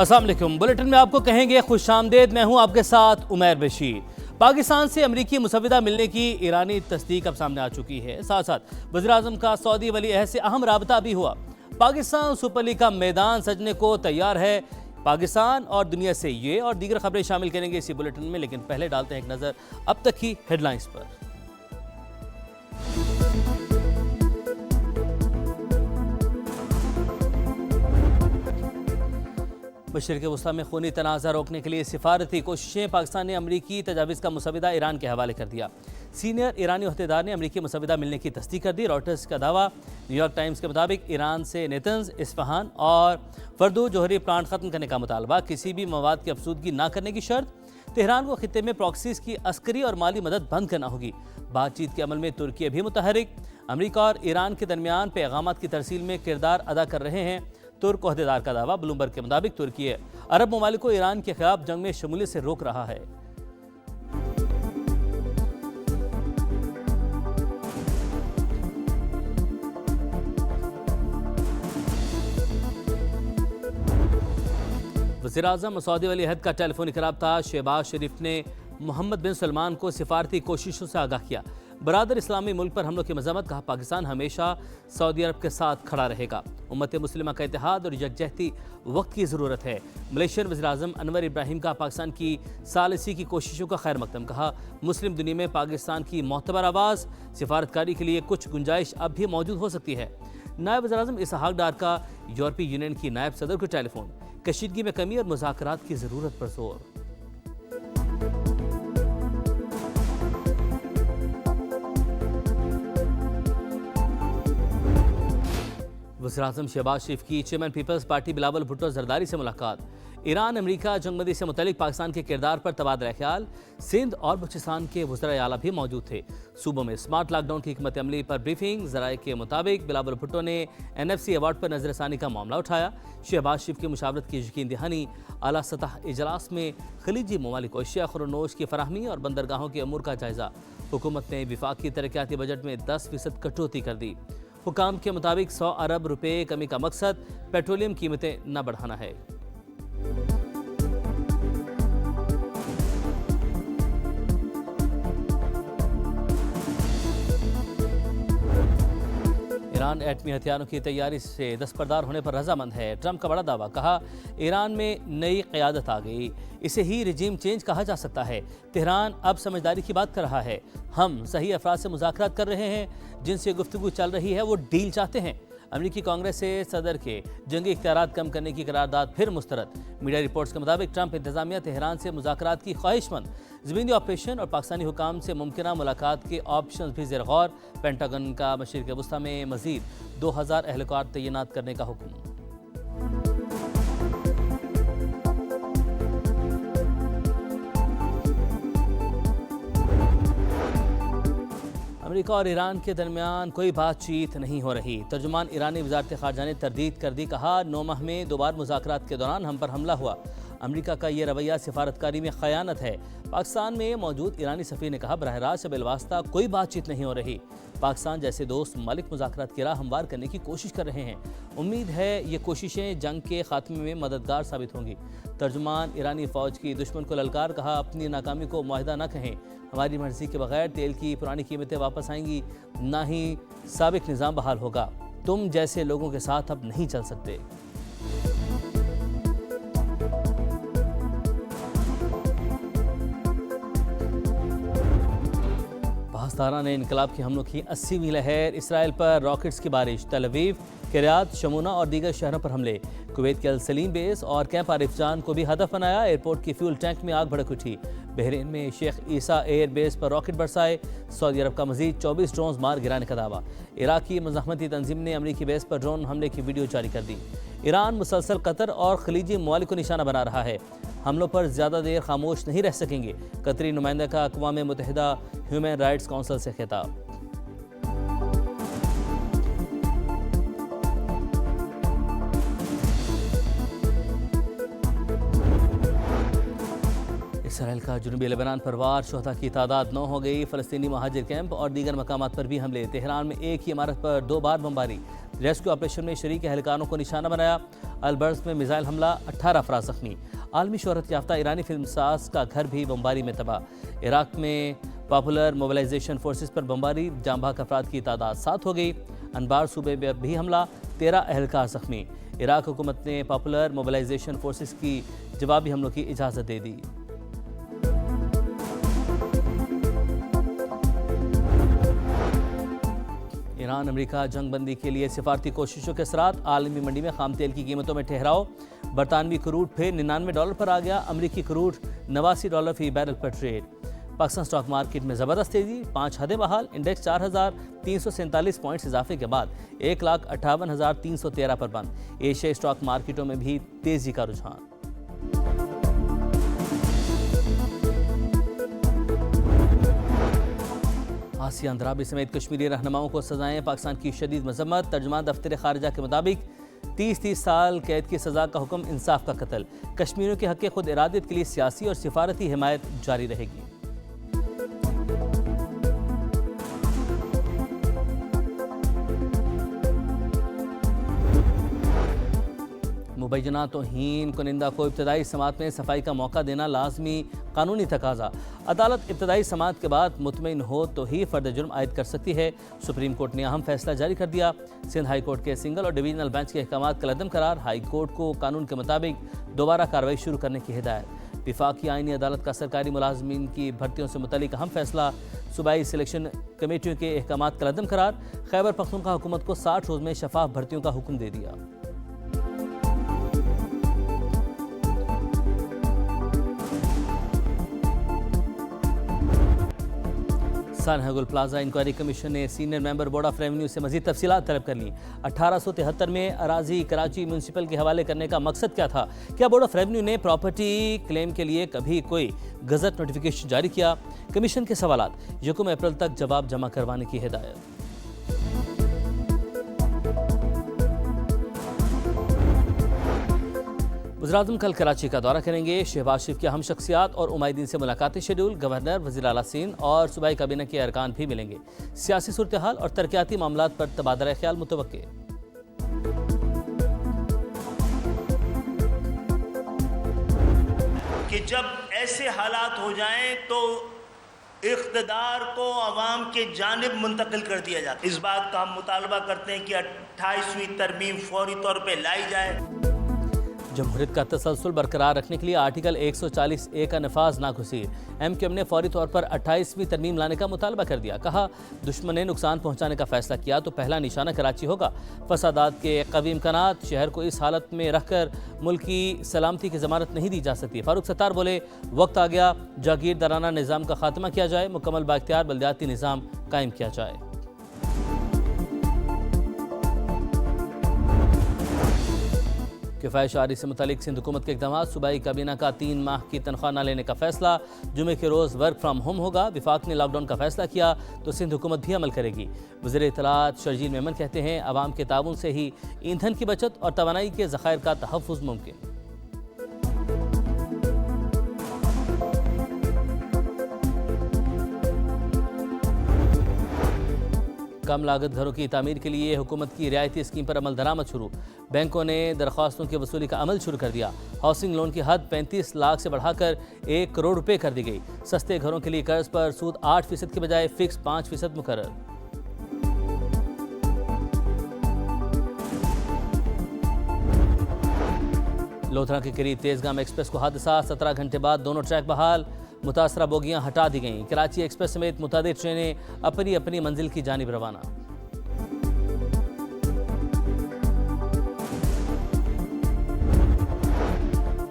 अस्सलाम वालेकुम। बुलेटिन में आपको कहेंगे खुशामदेद, मैं हूं आपके साथ उमैर बशीर। पाकिस्तान से अमरीकी मुसविदा मिलने की ईरानी तस्दीक अब सामने आ चुकी है। साथ साथ वज़ीर आज़म का सऊदी वली अहद से अहम राबता भी हुआ। पाकिस्तान सुपर लीग का मैदान सजने को तैयार है। पाकिस्तान और दुनिया से ये और दीगर खबरें शामिल करेंगे इसी बुलेटिन में, लेकिन पहले डालते हैं एक नज़र अब तक की हेडलाइंस पर। मशरिक़ वस्ता में खूनी तनाज़ा रोकने के लिए सिफारती कोशिशें। पाकिस्तान ने अमरीकी तजावीज़ का मुसविदा ईरान के हवाले कर दिया। सीनियर ईरानी अहदेदार ने अमरीकी मुसविदा मिलने की तस्दीक कर दी। रॉयटर्स का दावा। न्यूयॉर्क टाइम्स के मुताबिक ईरान से नेतन्ज, इस्फहान और फर्दो जौहरी प्लांट ख़त्म करने का मुतालबा, किसी भी मवाद की अफसूदगी न करने की शर्त। तेहरान को खित्ते में प्रॉक्सीज की अस्करी और माली मदद बंद करना होगी। बातचीत के अमल में तुर्की भी मुतहरिक। अमरीका और ईरान के दरमियान पैगामात की तरसील में किरदार अदा कर रहे हैं तुर्क अहदेदार का दावा। ब्लूमबर्ग के मुताबिक तुर्की अरब ममालिक को ईरान के खिलाफ जंग में शमूलियत से रोक रहा है। वज़ीर आज़म सऊदी वली अहद का टेलीफोनिक रब्ता। शहबाज शरीफ ने मोहम्मद बिन सलमान को सिफारती कोशिशों से आगाह किया। बरादर इस्लामी मुल्क पर हमलों की मज़म्मत। कहा पाकिस्तान हमेशा सऊदी अरब के साथ खड़ा रहेगा। उम्मत मुस्लिमा का इत्तेहाद और यकजहती वक्त की ज़रूरत है। मलेशियन वज़ीर आज़म अनवर इब्राहिम का पाकिस्तान की सालिसी की कोशिशों का खैर मकदम। कहा मुस्लिम दुनिया में पाकिस्तान की मोतबर आवाज़ सिफारतकारी के लिए कुछ गुंजाइश अब भी मौजूद हो सकती है। नायब वज़ीर आज़म इसहाक डार का यूरोपीय यूनियन की नायब सदर को टेलीफोन। कशीदगी में कमी और मुज़ाकरात की ज़रूरत पर जोर। वज़ीर आज़म शहबाज शरीफ की chairman peoples party Bilawal Bhutto Zardari से मुलाकात। ईरान अमरीका जंगबंदी से मुतल्लिक पाकिस्तान के किरदार पर तबादला ख्याल। सिंध और बलूचिस्तान के वज़राए आला भी मौजूद थे। सूबों में स्मार्ट लॉकडाउन की हिकमत अमली पर ब्रीफिंग। ज़राए के मुताबिक बिलावल भुट्टो ने NFC अवार्ड पर नजरसानी का मामला उठाया। शहबाज शरीफ की मुशावरत की यकीन दहानी। आला सतह इजलास में खलीजी ममालिक को अशिया खुरनोश की फराहमी और बंदरगाहों के अमूर का जायजा। हुकूमत ने विफाकी तरक्याती बजट में 10% कटौती कर दी। हुकाम के मुताबिक 100 अरब रुपए कमी का मकसद पेट्रोलियम कीमतें न बढ़ाना है। ईरान एटमी हथियारों की तैयारी से दस्तबरदार होने पर रजामंद है। ट्रंप का बड़ा दावा। कहा ईरान में नई क़यादत आ गई, इसे ही रिजीम चेंज कहा जा सकता है। तेहरान अब समझदारी की बात कर रहा है। हम सही अफराद से मुज़ाकरात कर रहे हैं, जिनसे गुफ्तगू चल रही है वो डील चाहते हैं। अमरीकी कांग्रेस से सदर के जंगी इख्तियारात कम करने की करारदाद फिर मुस्तरद। मीडिया रिपोर्ट्स के मुताबिक ट्रंप इंतजामिया तेहरान से मुज़ाकरात की ख्वाहिशमंद। ज़मीनी ऑपरेशन और पाकिस्तानी हुकाम से मुमकिना मुलाकात के ऑप्शन भी ज़ेर गौर। पेंटागन का मशरिक़ वस्ता में मज़ीद 2000 एहलकार तैनात करने का हुक्म। अमेरिका और ईरान के दरमियान कोई बातचीत नहीं हो रही। तर्जुमान ईरानी वज़ारत ख़ारजा ने तरदीद कर दी। कहा 9 माह में 2 बार मुज़ाकरात के दौरान हम पर हमला हुआ। अमेरिका का ये रवैया सिफारतकारी में ख़यानत है। पाकिस्तान में मौजूद ईरानी सफ़ीर ने कहा बरह रास्त बिलवास्ता कोई बातचीत नहीं हो रही। पाकिस्तान जैसे दोस्त ममालिक मुज़ाकरात की राह हमवार करने की कोशिश कर रहे हैं। उम्मीद है ये कोशिशें जंग के खात्मे में मददगार साबित होंगी। तर्जुमान ईरानी फ़ौज की दुश्मन को ललकार। कहा अपनी नाकामी को मुआहिदा न कहें। हमारी मर्जी के बगैर तेल की पुरानी कीमतें वापस आएंगी, ना ही साबिक निज़ाम बहाल होगा। तुम जैसे लोगों के साथ अब नहीं चल सकते। पाकिस्तान ने इनकलाब के हमलों की 80वीं लहर। इसराइल पर रॉकेट्स की बारिश। तल अवीव, किर्यात, शमूना और दीगर शहरों पर हमले। कुवैत के अल सलीम बेस और कैंप आरिफ जान को भी हदफ बनाया। एयरपोर्ट की फ्यूल टैंक में आग भड़क उठी। बहरीन में शेख ईसा एयर बेस पर रॉकेट बरसाए। सऊदी अरब का मजीद 24 ड्रोन मार गिराने का दावा। इराकी मज़ाहमती तंजीम ने अमरीकी बेस पर ड्रोन हमले की वीडियो जारी कर दी। ईरान मुसलसल कतर और खलीजी ममालिक को निशाना बना रहा है। हमलों पर ज़्यादा देर खामोश नहीं रह सकेंगे। कतरी नुमाइंदा का अक़वाम मुत्तहिदा ह्यूमन राइट्स काउंसिल से खिताब। इसराइल का जुनूबी लेबनान पर वार। शुहदा की तादाद 9 हो गई। फ़लस्तीनी महाजिर कैंप और दीगर मकामात पर भी हमले। तेहरान में एक ही इमारत पर 2 बार बमबारी। रेस्क्यू ऑपरेशन में शरीक एहलकारों को निशाना बनाया। अलबर्स में मिसाइल हमला, 18 अफराद जख्मी। आलमी शोहरत याफ्ता ईरानी फिल्मसाज का घर भी बमबारी में तबाह। इराक में पॉपुलर मोबिलाइजेशन फोर्सेस पर बमबारी, जाम बहक अफराद की तादाद 7 हो गई। अनबार सूबे में भी हमला, 13 एहलकार जख्मी। इराक हुकूमत ने पॉपुलर मोबिलाइजेशन फोर्सेस की जवाबी हमलों की इजाज़त दे दी। ईरान अमेरिका जंगबंदी के लिए सिफारती कोशिशों के असरात, आलमी मंडी में खाम तेल की कीमतों में ठहराव। बरतानवी क्रूड फिर $99 पर आ गया, अमरीकी क्रूड $89 फी बैरल पर ट्रेड। पाकिस्तान स्टॉक मार्केट में ज़बरदस्त तेजी, 5 हदें बहाल। इंडेक्स 4,347 पॉइंट्स इजाफे के बाद 1,58,313 पर बंद। एशियाई स्टॉक मार्केटों में भी तेजी का रुझान। आसिया अंद्राबी समेत कश्मीरी रहनुमाओं को सजाएं, पाकिस्तान की शदीद मजम्मत। तर्जुमान दफ्तर खारिजा के मुताबिक 30 साल कैद की सजा का हुक्म, इंसाफ का कत्ल। कश्मीरियों के हक़ खुद इरादत के लिए सियासी और सिफारती हिमायत जारी रहेगी। मुबैना तौहीन कुनिंदा को इब्तदाई समात में सफाई का मौका देना लाजमी कानूनी तकाजा। अदालत इब्तदाई समात के बाद मुतमईन हो तो ही फर्द जुर्म आयद कर सकती है। सुप्रीम कोर्ट ने अहम फैसला जारी कर दिया। सिंध हाई कोर्ट के सिंगल और डिवीजनल बेंच के अहकामात कलअदम करार। हाई कोर्ट को कानून के मुताबिक दोबारा कार्रवाई शुरू करने की हिदायत। विफाकी आईनी अदालत का सरकारी मुलाजमीन की भर्तियों से मुतल्लिक अहम फैसला। सूबाई सिलेक्शन कमेटियों के अहकामात कलअदम करार। खैबर पख्तूनख्वा हुकूमत को 60 रोज़ में शफाफ भर्तियों का हुक्म दे दिया। सानहगुल प्लाजा इंक्वायरी कमीशन ने senior member board of revenue से मजीद तफसीलात तलब कर ली। 1873 में अराजी कराची म्यूनसिपल के हवाले करने का मकसद क्या था? क्या बोर्ड ऑफ रेवेन्यू ने प्रॉपर्टी क्लेम के लिए कभी कोई गजट नोटिफिकेशन जारी किया? कमीशन के सवालात, 1 अप्रैल तक जवाब जमा करवाने की हिदायत। वज़ीर-ए-आज़म कल कराची का दौरा करेंगे। शहबाज शरीफ की अहम शख्सियात और उमाइदीन से मुलाकातें शेड्यूल। गवर्नर, वज़ीर आला सिंध और सूबाई काबीना के अरकान भी मिलेंगे। सियासी सूरत हाल और तरक्याती मामलात पर तबादला ख्याल मुतवक्के। कि जब ऐसे हालात हो जाएं तो इख्तिदार को अवाम के जानिब मुंतकिल कर दिया जाता है। इस बात का हम मुतालबा करते हैं कि 28वीं तरमीम फौरी तौर पर लाई जाए। जमहूरियत का तसलसल बरकरार रखने के लिए आर्टिकल 140A का नफाज नागुज़ीर। MQM ने फौरी तौर पर 28वीं तरमीम लाने का मुतालबा कर दिया। कहा, दुश्मन ने नुकसान पहुंचाने का फैसला किया तो पहला निशाना कराची होगा। फसादात के कवी इम्कानात, शहर को इस हालत में रखकर मुल्क की सलामती की ज़मानत नहीं दी जा सकती। फारूक सत्तार बोले, वक्त आ गया जागीरदाराना निज़ाम का खात्मा किया जाए, मुकम्मल बाइख्तियार बल्दियाती निज़ाम कायम किया जाए। किफ़ायत शारी से मुतालिक सिंध हुकूमत के इक़दाम। सूबाई काबीना का 3 माह की तनख्वाह न लेने का फैसला। जुमे के रोज़ वर्क फ्राम होम होगा। विफाक ने लॉकडाउन का फैसला किया तो सिंध हुकूमत भी अमल करेगी। वज़ीर इत्तलात शर्जील मेमन कहते हैं, अवाम के ताउन से ही ईंधन की बचत और तवानाई के ज़खायर का तहफ़्फ़ुज़ मुमकिन। कम लागत घरों की तामीर के लिए हुकूमत की रियायती स्कीम पर अमल दरामद शुरू। बैंकों ने दरख्वास्तों की वसूली का अमल शुरू कर दिया। हाउसिंग लोन की हद 35 लाख से बढ़ाकर 1 करोड़ रुपए कर दी गई। सस्ते घरों के लिए कर्ज पर सूद 8% के बजाय फिक्स 5% मुकर्रर। लोथरा के करीब तेजगाम एक्सप्रेस को हादसा, 17 घंटे बाद दोनों ट्रैक बहाल। मुतासरा बोगियां हटा दी गईं। कराची एक्सप्रेस समेत मुतादिद ट्रेनें अपनी अपनी मंजिल की जानिब रवाना।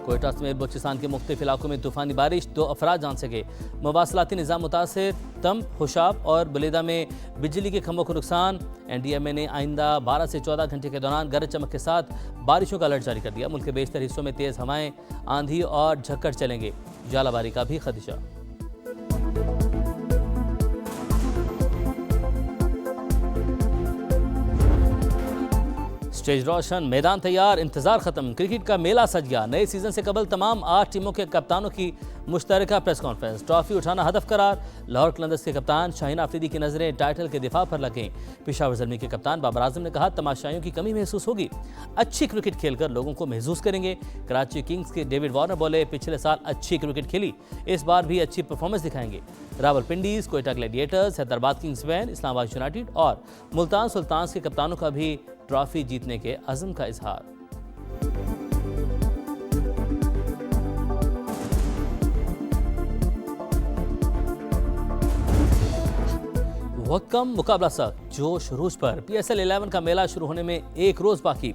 कोयटा समेत बलूचिस्तान के मुख्तलिफ इलाकों में तूफानी बारिश, 2 अफराद जान से गए। मवासलाती निज़ाम मुतासर, तम, हुशाब और बलेदा में बिजली के खंभों को नुकसान। NDMA ने आइंदा 12 से 14 घंटे के दौरान गरज चमक के साथ बारिशों का अलर्ट जारी कर दिया। मुल्क के बेशतर हिस्सों में तेज़ हवाएं, आंधी और झक्कड़ चलेंगे। जालाबारी का भी खदशा। स्टेज रोशन, मैदान तैयार, इंतजार खत्म, क्रिकेट का मेला सज गया। नए सीजन से कबल तमाम 8 टीमों के कप्तानों की मुश्तरका प्रेस कॉन्फ्रेंस। ट्रॉफी उठाना हदफ करार। लाहौर कलंदर्स के कप्तान शाहीन आफरीदी की नजरें टाइटल के दिफा पर लग गईं। पेशावर ज़ल्मी के कप्तान बाबर आजम ने कहा, तमाशाइयों की कमी महसूस होगी, अच्छी क्रिकेट खेलकर लोगों को महसूस करेंगे। कराची किंग्स के डेविड वार्नर बोले, पिछले साल अच्छी क्रिकेट खेली, इस बार भी अच्छी परफॉर्मेंस दिखाएंगे। Rawalpindiz, Quetta Gladiators, Hyderabad Kingsmen, Islamabad United और मुल्तान सुल्तान्स के कप्तानों का भी ट्रॉफी जीतने के अज़्म का इजहार। वक्त कम, मुकाबला सख्त, जोश रूज पर। PSL 11 का मेला शुरू होने में एक रोज बाकी।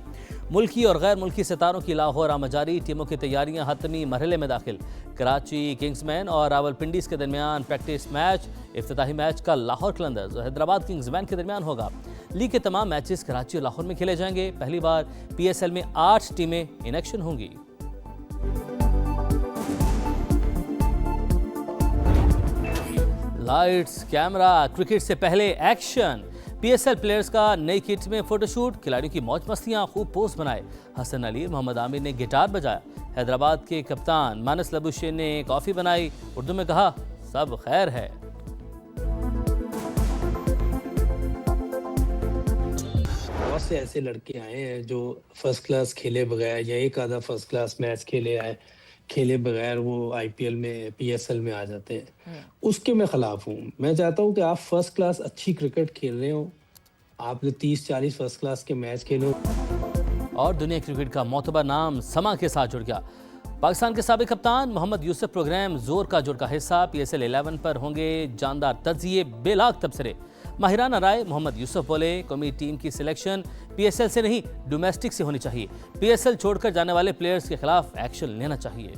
मुल्की और गैर मुल्की सितारों की लाहौर आमजारी, टीमों की तैयारियां हतमी मरहले में दाखिल। कराची किंग्समैन और रावलपिंडीज के दरमियान प्रैक्टिस मैच। इफ्तिताही मैच कल लाहौर कलंदर्स और हैदराबाद किंग्समैन के दरमियान होगा। लीग के तमाम मैचेस कराची और लाहौर में खेले जाएंगे। पहली बार PSL में 8 टीमें इन एक्शन होंगी। लाइट्स, कैमरा, क्रिकेट से पहले एक्शन। PSL प्लेयर्स का नई किट में फोटोशूट, खिलाड़ियों की मौज मस्तियां, खूब पोस्ट बनाए। हसन अली, मोहम्मद आमिर ने गिटार बजाया। हैदराबाद के कप्तान मानस लबुशेन ने कॉफ़ी बनाई। उर्दू में कहा, सब खैर है। बहुत से ऐसे लड़के आए हैं जो फर्स्ट क्लास खेले बगैर या एक आधा फर्स्ट क्लास मैच खेले बगैर वो IPL में PSL में आ जाते हैं। उसके मैं खिलाफ हूँ। मैं चाहता हूँ कि आप फर्स्ट क्लास अच्छी क्रिकेट खेल रहे हो, आप 30-40 फर्स्ट क्लास के मैच खेलो। और दुनिया क्रिकेट का मोतबर नाम समा के साथ जुड़ गया। पाकिस्तान के साबिक कप्तान मोहम्मद यूसुफ प्रोग्राम जोर का जोर का हिस्सा। PSL 11 पर होंगे जानदार तज्जिए, बेलाग तबसरे। माहिराना राय, मोहम्मद यूसुफ बोले, कौमी टीम की सिलेक्शन PSL से नहीं डोमेस्टिक से होनी चाहिए। PSL छोड़कर जाने वाले प्लेयर्स के खिलाफ एक्शन लेना चाहिए।